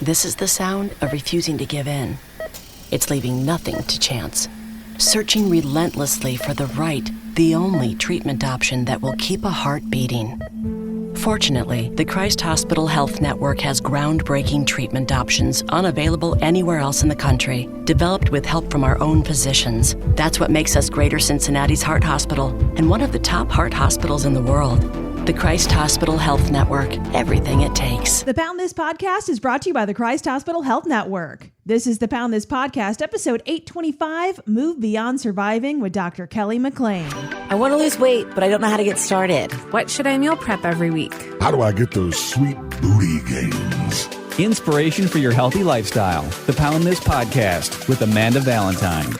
This is the sound of refusing to give in. It's leaving nothing to chance. Searching relentlessly for the right, the only treatment option that will keep a heart beating. Fortunately, the Christ Hospital Health Network has groundbreaking treatment options unavailable anywhere else in the country, developed with help from our own physicians. That's what makes us Greater Cincinnati's Heart Hospital and one of the top heart hospitals in the world. The Christ Hospital Health Network, everything it takes. The Pound This Podcast is brought to you by the Christ Hospital Health Network. This is the Pound This Podcast, episode 825, Move Beyond Surviving with Dr. Kelly McLean. I want to lose weight, but I don't know how to get started. What should I meal prep every week? How do I get those sweet booty gains? Inspiration for your healthy lifestyle. The Pound This Podcast with Amanda Valentine.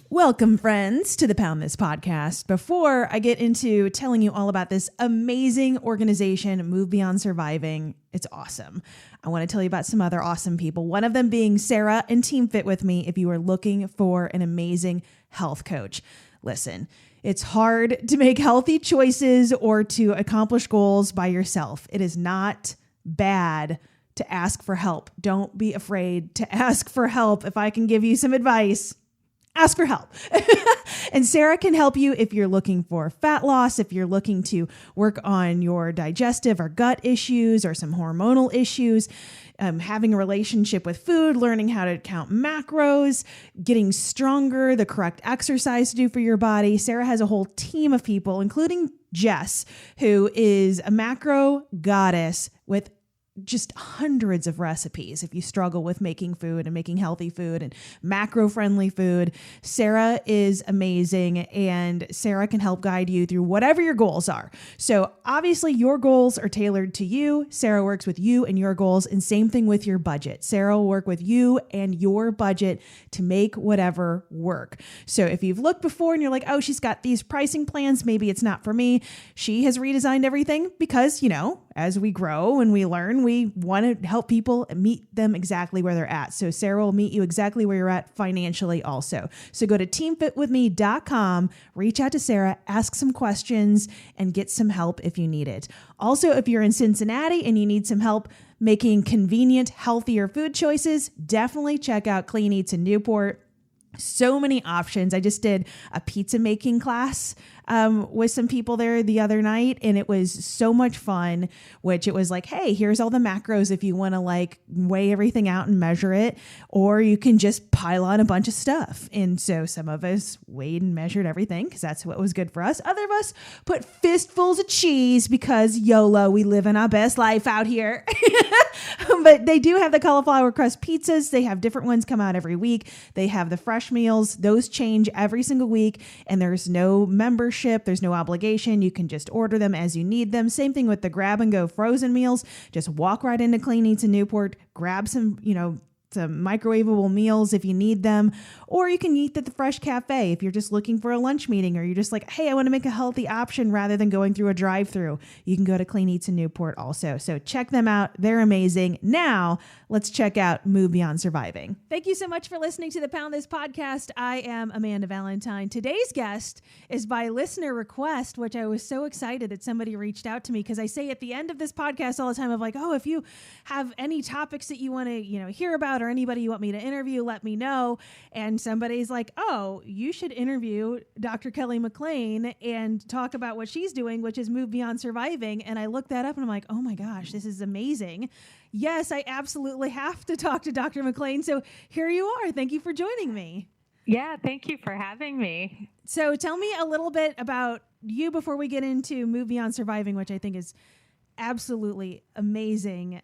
Welcome, friends, to the Pound This Podcast. Before I get into telling you all about this amazing organization, Move Beyond Surviving, it's awesome. I want to tell you about some other awesome people, one of them being Sarah and Team Fit With Me if you are looking for an amazing health coach. Listen, it's hard to make healthy choices or to accomplish goals by yourself. It is not bad to ask for help. Don't be afraid to ask for help. If I can give you some advice, ask for help. And Sarah can help you if you're looking for fat loss, if you're looking to work on your digestive or gut issues or some hormonal issues, having a relationship with food, learning how to count macros, getting stronger, the correct exercise to do for your body. Sarah has a whole team of people, including Jess, who is a macro goddess with just hundreds of recipes. If you struggle with making food and making healthy food and macro-friendly food, Sarah is amazing, and Sarah can help guide you through whatever your goals are. So obviously your goals are tailored to you. Sarah works with you and your goals, and same thing with your budget. Sarah will work with you and your budget to make whatever work. So if you've looked before and you're like, oh, she's got these pricing plans, maybe it's not for me. She has redesigned everything because, as we grow and we learn, we want to help people meet them exactly where they're at. So Sarah will meet you exactly where you're at financially also. So go to teamfitwithme.com, reach out to Sarah, ask some questions, and get some help if you need it. Also, if you're in Cincinnati and you need some help making convenient, healthier food choices, definitely check out Clean Eats in Newport. So many options. I just did a pizza making class with some people there the other night, and it was so much fun, which it was like, hey, here's all the macros if you want to weigh everything out and measure it, or you can just pile on a bunch of stuff. And so some of us weighed and measured everything because that's what was good for us. Other of us put fistfuls of cheese because YOLO, we live in our best life out here. But they do have the cauliflower crust pizzas. They have different ones come out every week. They have the fresh meals. Those change every single week, and there's no membership. There's no obligation. You can just order them as you need them. Same thing with the grab and go frozen meals. Just walk right into Clean Eats in Newport, grab some, some microwavable meals if you need them, or you can eat at the Fresh Cafe if you're just looking for a lunch meeting, or you're just like, hey, I want to make a healthy option rather than going through a drive-through. You can go to Clean Eats in Newport also. So check them out. They're amazing. Now let's check out Move Beyond Surviving. Thank you so much for listening to the Pound This Podcast. I am Amanda Valentine. Today's guest is by listener request, which I was so excited that somebody reached out to me, because I say at the end of this podcast all the time of if you have any topics that you want to, hear about, or anybody you want me to interview, let me know. And somebody's like, oh, you should interview Dr. Kelly McLean and talk about what she's doing, which is Move Beyond Surviving. And I looked that up and I'm like, oh my gosh, this is amazing. Yes, I absolutely have to talk to Dr. McLean. So here you are. Thank you for joining me. Yeah, thank you for having me. So tell me a little bit about you before we get into Move Beyond Surviving, which I think is absolutely amazing.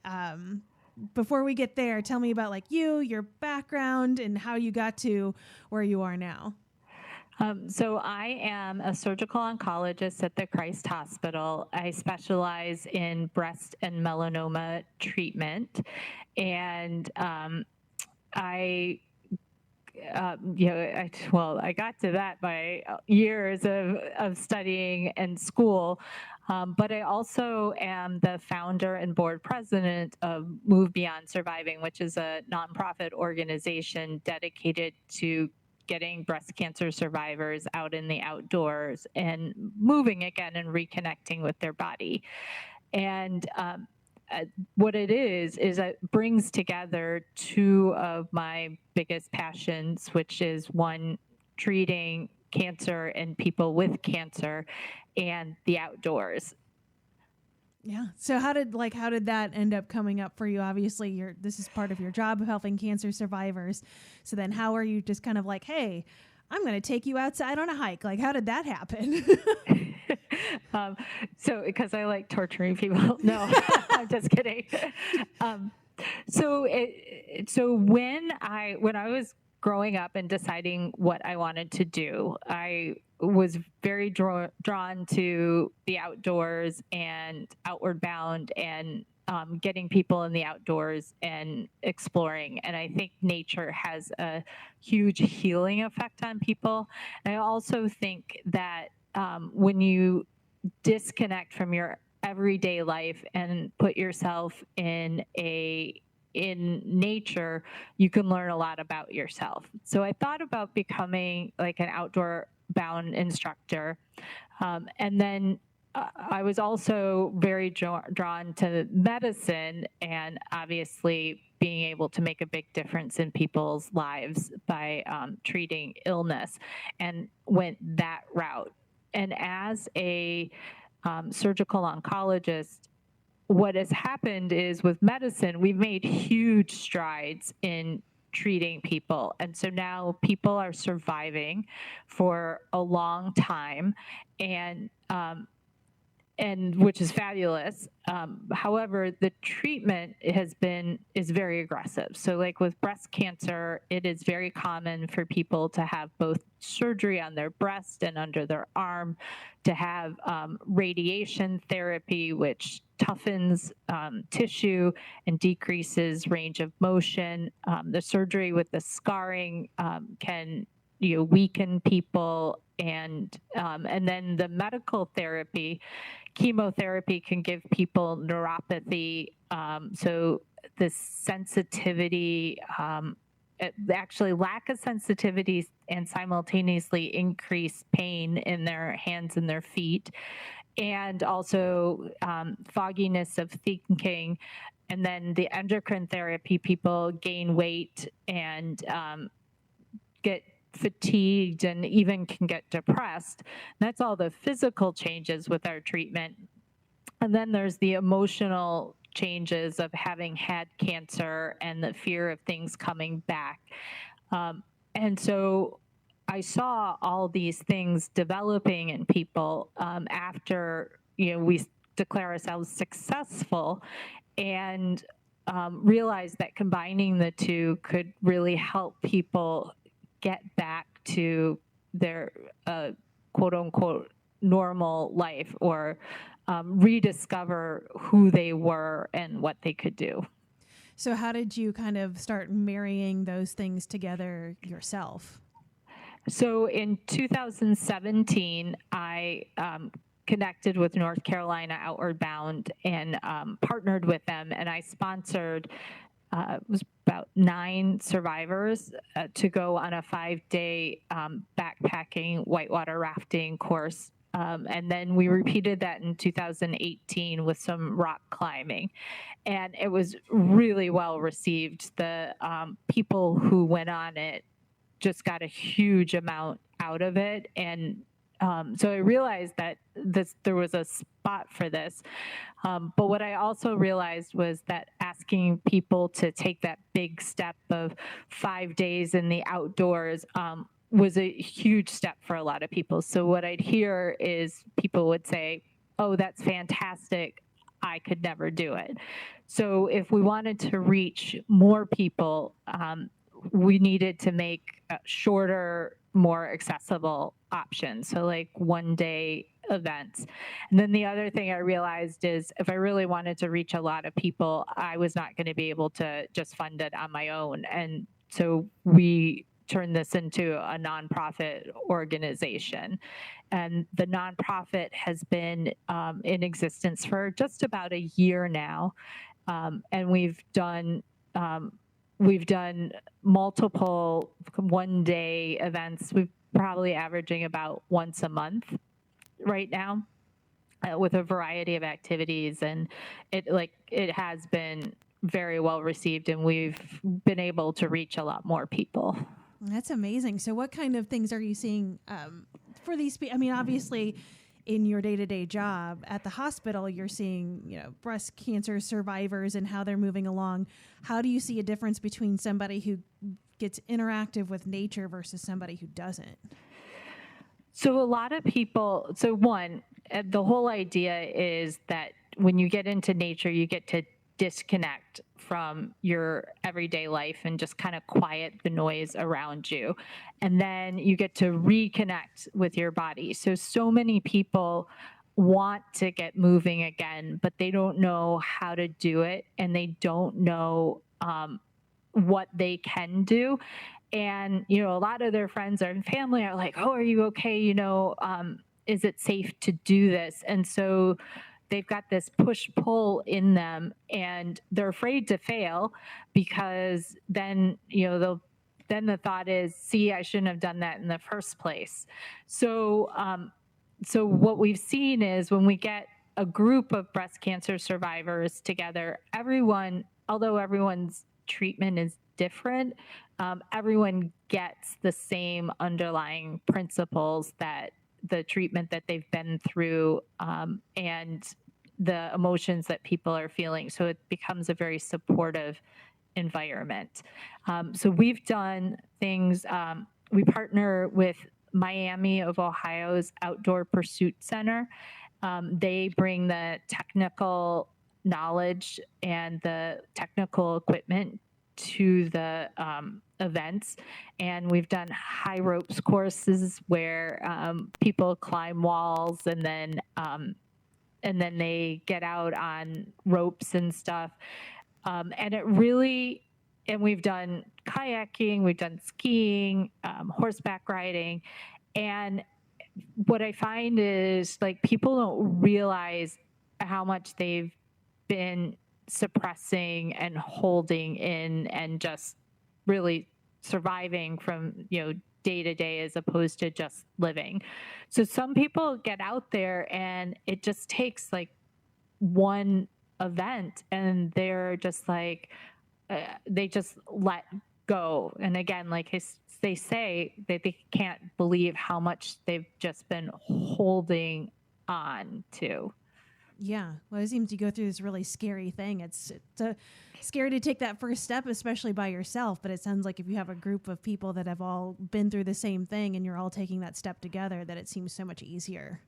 Before we get there, tell me about you, your background, and how you got to where you are now. So I am a surgical oncologist at the Christ Hospital. I specialize in breast and melanoma treatment. And I got to that by years of studying and school. But I also am the founder and board president of Move Beyond Surviving, which is a nonprofit organization dedicated to getting breast cancer survivors out in the outdoors and moving again and reconnecting with their body. And what it is it brings together two of my biggest passions, which is one, treating cancer and people with cancer, and the outdoors. Yeah. So how did that end up coming up for you? Obviously, this is part of your job of helping cancer survivors. So then how are you just kind of like, hey, I'm going to take you outside on a hike? Like, how did that happen? So because I like torturing people. No, I'm just kidding. So when I was growing up and deciding what I wanted to do, I was very drawn to the outdoors and outward bound and getting people in the outdoors and exploring. And I think nature has a huge healing effect on people. And I also think that when you disconnect from your everyday life and put yourself in nature, you can learn a lot about yourself. So I thought about becoming like an outdoor bound instructor. And then I was also very drawn to medicine, and obviously being able to make a big difference in people's lives by treating illness, and went that route. And as a surgical oncologist, what has happened is with medicine, we've made huge strides in treating people. And so now people are surviving for a long time, and which is fabulous. However, the treatment is very aggressive. So like with breast cancer, it is very common for people to have both surgery on their breast and under their arm, to have radiation therapy, which toughens tissue and decreases range of motion. The surgery with the scarring can weaken people, and then the medical therapy, chemotherapy, can give people neuropathy. So the sensitivity, actually lack of sensitivity, and simultaneously increase pain in their hands and their feet, and also fogginess of thinking. And then the endocrine therapy, people gain weight and get fatigued and even can get depressed. That's all the physical changes with our treatment. And then there's the emotional changes of having had cancer and the fear of things coming back. And so I saw all these things developing in people after we declare ourselves successful, and realized that combining the two could really help people get back to their quote unquote normal life, or rediscover who they were and what they could do. So how did you kind of start marrying those things together yourself? So in 2017, I connected with North Carolina Outward Bound and partnered with them, and I sponsored it was about 9 survivors to go on a 5-day backpacking whitewater rafting course. And then we repeated that in 2018 with some rock climbing. And it was really well received. The people who went on it just got a huge amount out of it. And so I realized that there was a spot for this. But what I also realized was that asking people to take that big step of 5 days in the outdoors was a huge step for a lot of people. So what I'd hear is people would say, "Oh, that's fantastic. I could never do it." So if we wanted to reach more people, we needed to make shorter, more accessible options. So like 1-day events. And then the other thing I realized is if I really wanted to reach a lot of people, I was not going to be able to just fund it on my own. And so we turned this into a nonprofit organization. And the nonprofit has been in existence for just about a year now. And we've done we've done multiple one-day events. We're probably averaging about once a month right now, with a variety of activities, and it has been very well received, and we've been able to reach a lot more people. That's amazing. So what kind of things are you seeing for these people? I mean, obviously in your day-to-day job at the hospital, you're seeing, breast cancer survivors and how they're moving along. How do you see a difference between somebody who gets interactive with nature versus somebody who doesn't? So a lot of people, the whole idea is that when you get into nature, you get to disconnect from your everyday life and just kind of quiet the noise around you. And then you get to reconnect with your body. So many people want to get moving again, but they don't know how to do it, and they don't know what they can do. And, a lot of their friends and family are like, oh, are you okay? Is it safe to do this? And so they've got this push-pull in them, and they're afraid to fail, because then, then the thought is, see, I shouldn't have done that in the first place. So what we've seen is when we get a group of breast cancer survivors together, although everyone's treatment is different, everyone gets the same underlying principles, that the treatment that they've been through, and the emotions that people are feeling. So it becomes a very supportive environment. So we've done things, we partner with Miami of Ohio's Outdoor Pursuit Center. They bring the technical knowledge and the technical equipment to the events, and we've done high ropes courses where people climb walls, and then they get out on ropes and stuff, and we've done kayaking, we've done skiing, horseback riding, and what I find is, people don't realize how much they've been suppressing and holding in, and just really surviving from, day to day, as opposed to just living. So some people get out there, and it just takes one event, and they're just they just let go. And again, they say that they can't believe how much they've just been holding on to. Yeah. Well, it seems you go through this really scary thing. It's scary to take that first step, especially by yourself. But it sounds like if you have a group of people that have all been through the same thing, and you're all taking that step together, that it seems so much easier.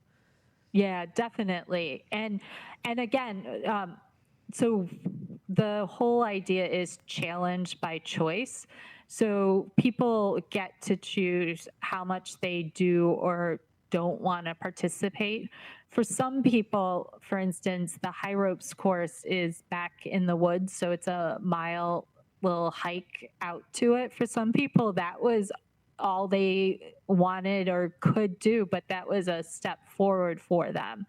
Yeah, definitely. And again, so the whole idea is challenge by choice. So people get to choose how much they do or don't want to participate. For some people, for instance, the high ropes course is back in the woods, so it's a mile little hike out to it. For some people, that was all they wanted or could do, but that was a step forward for them.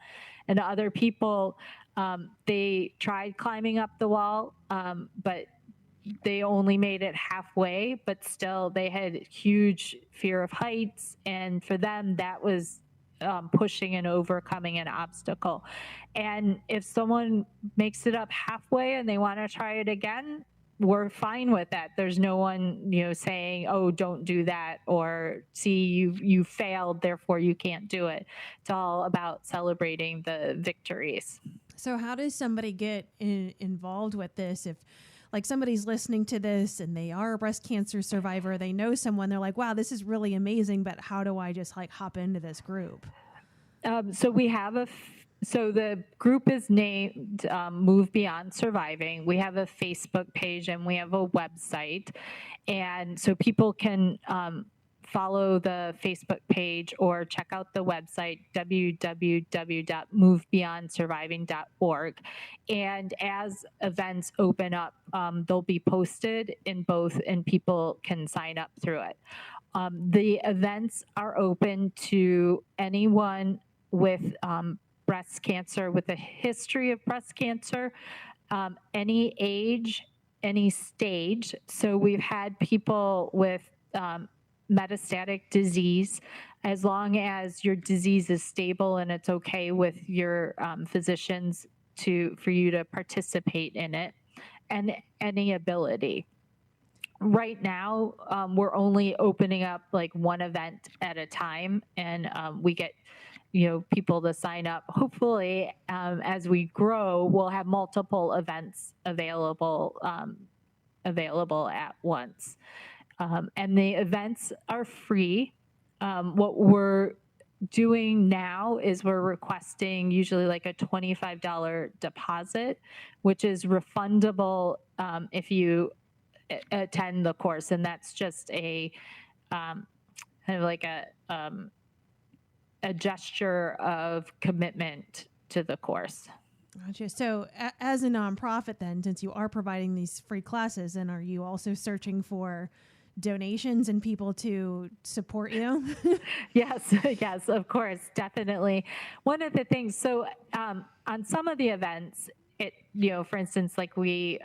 And other people, they tried climbing up the wall, but they only made it halfway, but still they had huge fear of heights. And for them, that was pushing and overcoming an obstacle. And if someone makes it up halfway and they want to try it again, we're fine with that. There's no one, saying, oh, don't do that, or see, you failed, therefore you can't do it. It's all about celebrating the victories. So how does somebody get involved with this? If somebody's listening to this and they are a breast cancer survivor, they know someone, they're like, wow, this is really amazing, but how do I just hop into this group? So we have so the group is named Move Beyond Surviving. We have a Facebook page and we have a website. And so people can follow the Facebook page or check out the website, www.movebeyondsurviving.org. And as events open up, they'll be posted in both, and people can sign up through it. The events are open to anyone with breast cancer, with a history of breast cancer, any age, any stage. So we've had people with metastatic disease, as long as your disease is stable and it's okay with your physicians for you to participate in it, and any ability. Right now, we're only opening up like one event at a time, and we get people to sign up. Hopefully, as we grow, we'll have multiple events available at once. And the events are free. What we're doing now is we're requesting usually like a $25 deposit, which is refundable if you attend the course, and that's just a kind of like a gesture of commitment to the course. Gotcha. So as a nonprofit then, since you are providing these free classes, and are you also searching for donations and people to support you? Yes, yes, of course, definitely. One of the things, so on some of the events, for instance, like we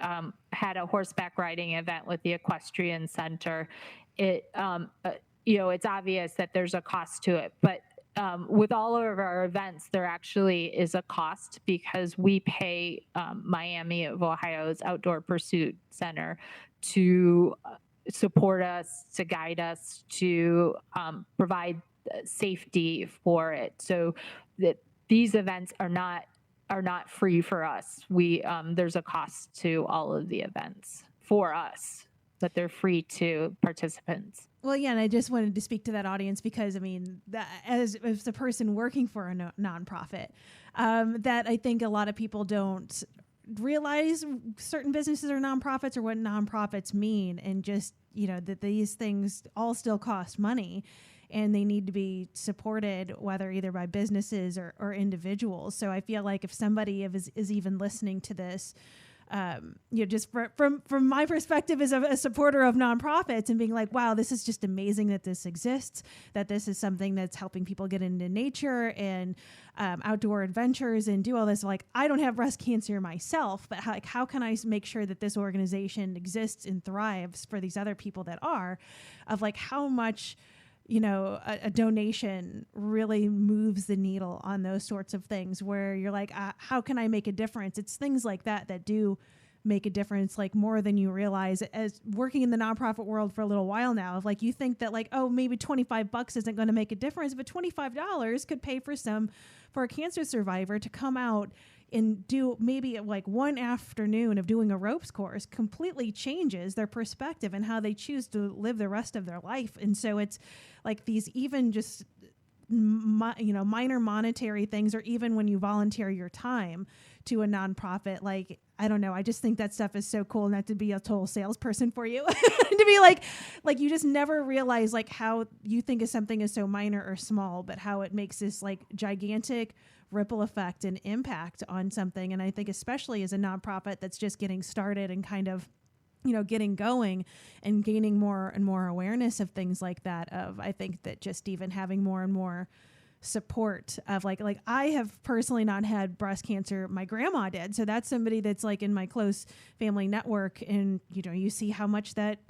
had a horseback riding event with the Equestrian Center. It's obvious that there's a cost to it, but with all of our events, there actually is a cost because we pay Miami of Ohio's Outdoor Pursuit Center to support us, to guide us, to provide safety for it. So that these events are not free for us. There's a cost to all of the events for us, but they're free to participants. Well, yeah, and I just wanted to speak to that audience because, I mean, as a person working for a nonprofit, that I think a lot of people don't realize certain businesses are nonprofits or what nonprofits mean, and just, that these things all still cost money and they need to be supported, whether either by businesses or individuals. So I feel like if somebody is even listening to this, just from my perspective as a supporter of nonprofits and being like, wow, this is just amazing that this exists, that this is something that's helping people get into nature and outdoor adventures and do all this. Like, I don't have breast cancer myself, but how can I make sure that this organization exists and thrives for these other people that are, of like how much a donation really moves the needle on those sorts of things where you're like, how can I make a difference? It's things like that do make a difference, like more than you realize. As working in the nonprofit world for a little while now, of like, you think that like, oh, maybe $25 isn't going to make a difference, but $25 could pay for a cancer survivor to come out and do maybe like one afternoon of doing a ropes course completely changes their perspective and how they choose to live the rest of their life. And so it's like these even just minor monetary things, or even when you volunteer your time to a nonprofit, like, I don't know, I just think that stuff is so cool. Not to be a total salesperson for you, to be like you just never realize like how you think of something as so minor or small, but how it makes this like gigantic ripple effect and impact on something. And I think especially as a nonprofit that's just getting started and kind of, getting going and gaining more and more awareness of things like that, I think that just even having more and more support of like I have personally not had breast cancer. My grandma did. So that's somebody that's like in my close family network. And, you see how much that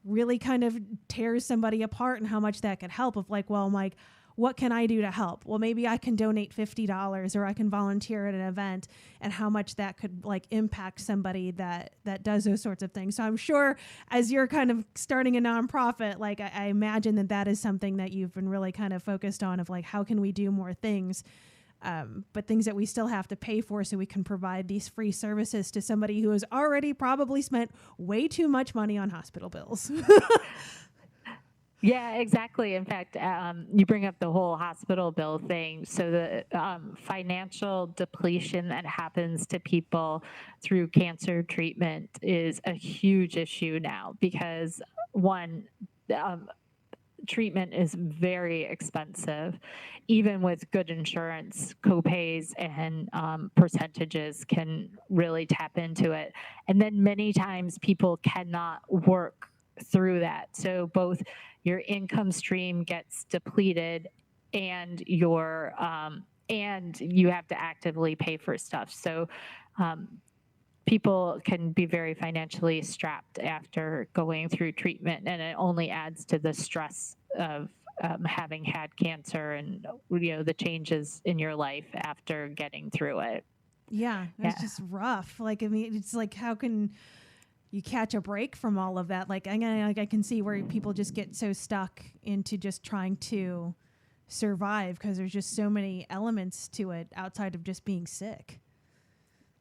really kind of tears somebody apart and how much that could help, of like, well, I'm like, what can I do to help? Well, maybe I can donate $50 or I can volunteer at an event, and how much that could like impact somebody that does those sorts of things. So I'm sure as you're kind of starting a nonprofit, like I imagine that is something that you've been really kind of focused on, of like, how can we do more things, but things that we still have to pay for, so we can provide these free services to somebody who has already probably spent way too much money on hospital bills. Yeah, exactly. In fact, you bring up the whole hospital bill thing. So the financial depletion that happens to people through cancer treatment is a huge issue now, because one, treatment is very expensive. Even with good insurance, copays and percentages can really tap into it. And then many times people cannot work through that. So both your income stream gets depleted and and you have to actively pay for stuff. So people can be very financially strapped after going through treatment, and it only adds to the stress of having had cancer and the changes in your life after getting through it. Yeah, it's just rough. Like, I mean, it's like, how can you catch a break from all of that? Like, I can see where people just get so stuck into just trying to survive because there's just so many elements to it outside of just being sick.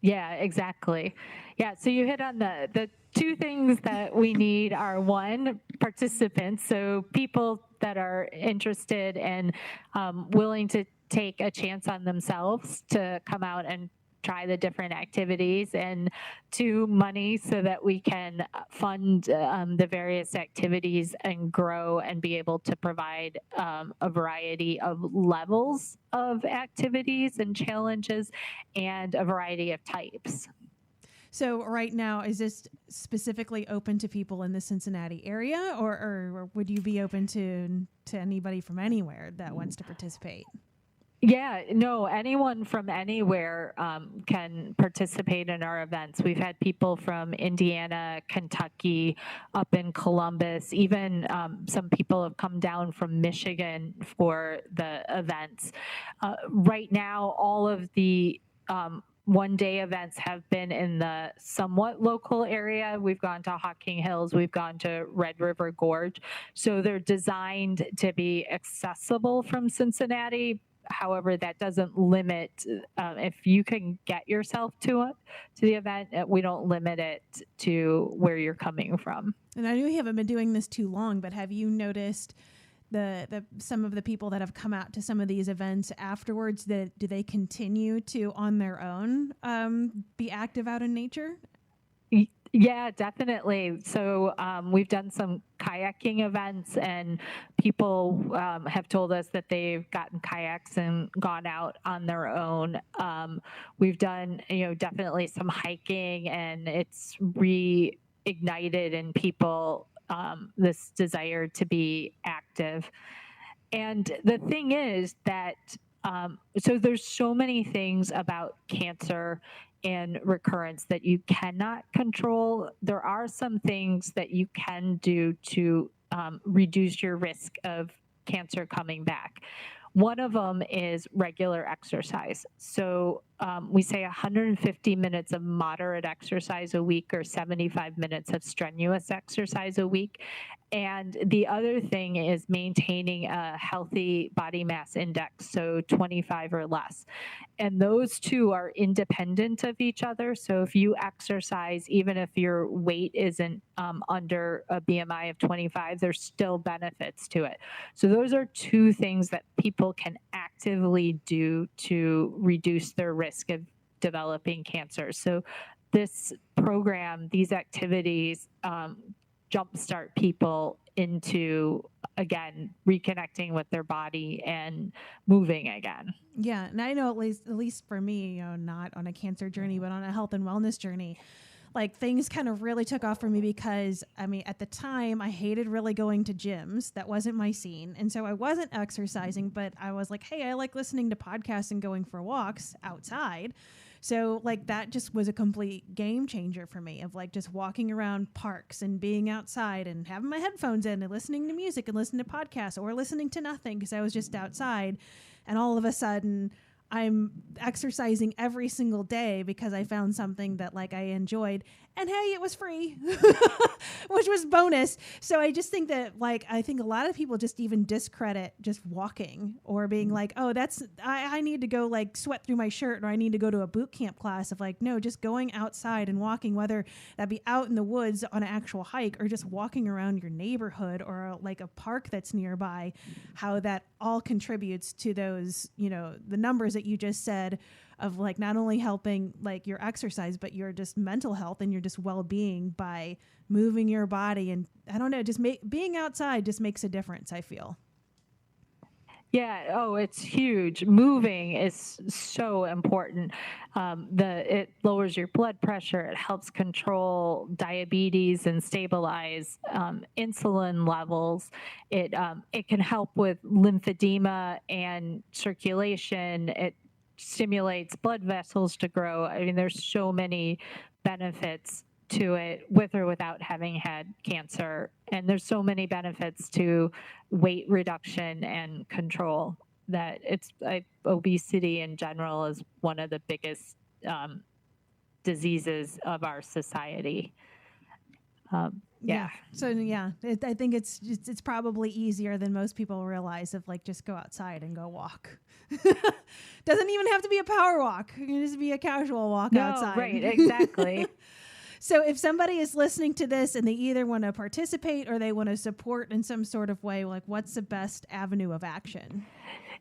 Yeah, exactly. Yeah, so you hit on the two things that we need are, one, participants, so people that are interested and willing to take a chance on themselves to come out and try the different activities, and two, money so that we can fund the various activities and grow and be able to provide a variety of levels of activities and challenges and a variety of types. So right now, is this specifically open to people in the Cincinnati area, or would you be open to anybody from anywhere that wants to participate? Yeah, no, anyone from anywhere can participate in our events. We've had people from Indiana, Kentucky, up in Columbus, even some people have come down from Michigan for the events. Right now, all of the one-day events have been in the somewhat local area. We've gone to Hocking Hills, we've gone to Red River Gorge. So they're designed to be accessible from Cincinnati. However, that doesn't limit, if you can get yourself to the event, we don't limit it to where you're coming from. And I know you haven't been doing this too long, but have you noticed the some of the people that have come out to some of these events afterwards, that do they continue to on their own be active out in nature? Yeah, definitely. So we've done some kayaking events, and people have told us that they've gotten kayaks and gone out on their own. We've done, definitely some hiking, and it's reignited in people this desire to be active. And the thing is that so there's so many things about cancer and recurrence that you cannot control. There are some things that you can do to reduce your risk of cancer coming back. One of them is regular exercise. So we say 150 minutes of moderate exercise a week, or 75 minutes of strenuous exercise a week. And the other thing is maintaining a healthy body mass index, so 25 or less. And those two are independent of each other. So if you exercise, even if your weight isn't under a BMI of 25, there's still benefits to it. So those are two things that people can actively do to reduce their risk of developing cancer. So this program, these activities, jumpstart people into, again, reconnecting with their body and moving again. Yeah, and I know at least for me, not on a cancer journey, but on a health and wellness journey, like things kind of really took off for me because, I mean, at the time I hated really going to gyms. That wasn't my scene. And so I wasn't exercising, but I was like, hey, I like listening to podcasts and going for walks outside. So like that just was a complete game changer for me, of like just walking around parks and being outside and having my headphones in and listening to music and listening to podcasts, or listening to nothing because I was just outside. And all of a sudden I'm exercising every single day because I found something that like I enjoyed, and hey, it was free, which was bonus. So I just think that I think a lot of people just even discredit just walking, or being like, oh, I need to go like sweat through my shirt, or I need to go to a boot camp class, of like, no, just going outside and walking, whether that be out in the woods on an actual hike or just walking around your neighborhood or like a park that's nearby, how that all contributes to those, the numbers that you just said, of like not only helping like your exercise, but your just mental health and your just well-being by moving your body. And I don't know, just being outside just makes a difference, I feel. Yeah. Oh, it's huge. Moving is so important. It lowers your blood pressure. It helps control diabetes and stabilize insulin levels. It can help with lymphedema and circulation. It stimulates blood vessels to grow. I mean, there's so many benefits to it with or without having had cancer. And there's so many benefits to weight reduction and control that obesity in general is one of the biggest diseases of our society. Yeah. So I think it's probably easier than most people realize of like just go outside and go walk. Doesn't even have to be a power walk. It can just be a casual walk outside. Right, exactly. So if somebody is listening to this and they either want to participate or they want to support in some sort of way, like what's the best avenue of action?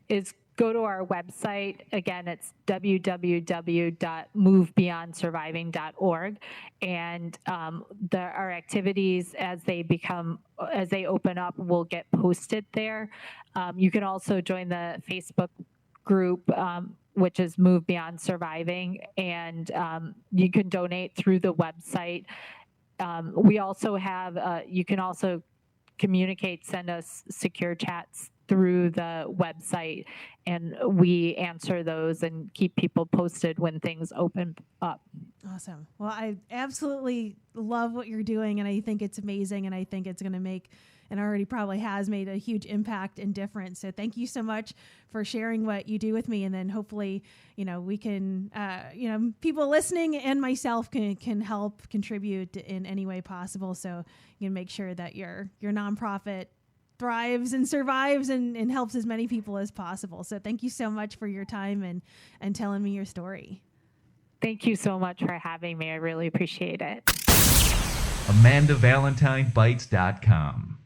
Is go to our website. Again, it's www.movebeyondsurviving.org. And our activities as they open up will get posted there. You can also join the Facebook group, which is Move Beyond Surviving, and you can donate through the website. We also have, you can also communicate, send us secure chats through the website, and we answer those and keep people posted when things open up. Awesome. Well, I absolutely love what you're doing, and I think it's amazing, and I think it's going to make, and already probably has made, a huge impact and difference. So thank you so much for sharing what you do with me, and then hopefully, we can, people listening and myself can help contribute in any way possible. So you can make sure that your nonprofit thrives and survives and helps as many people as possible. So thank you so much for your time and telling me your story. Thank you so much for having me. I really appreciate it. AmandaValentineBites.com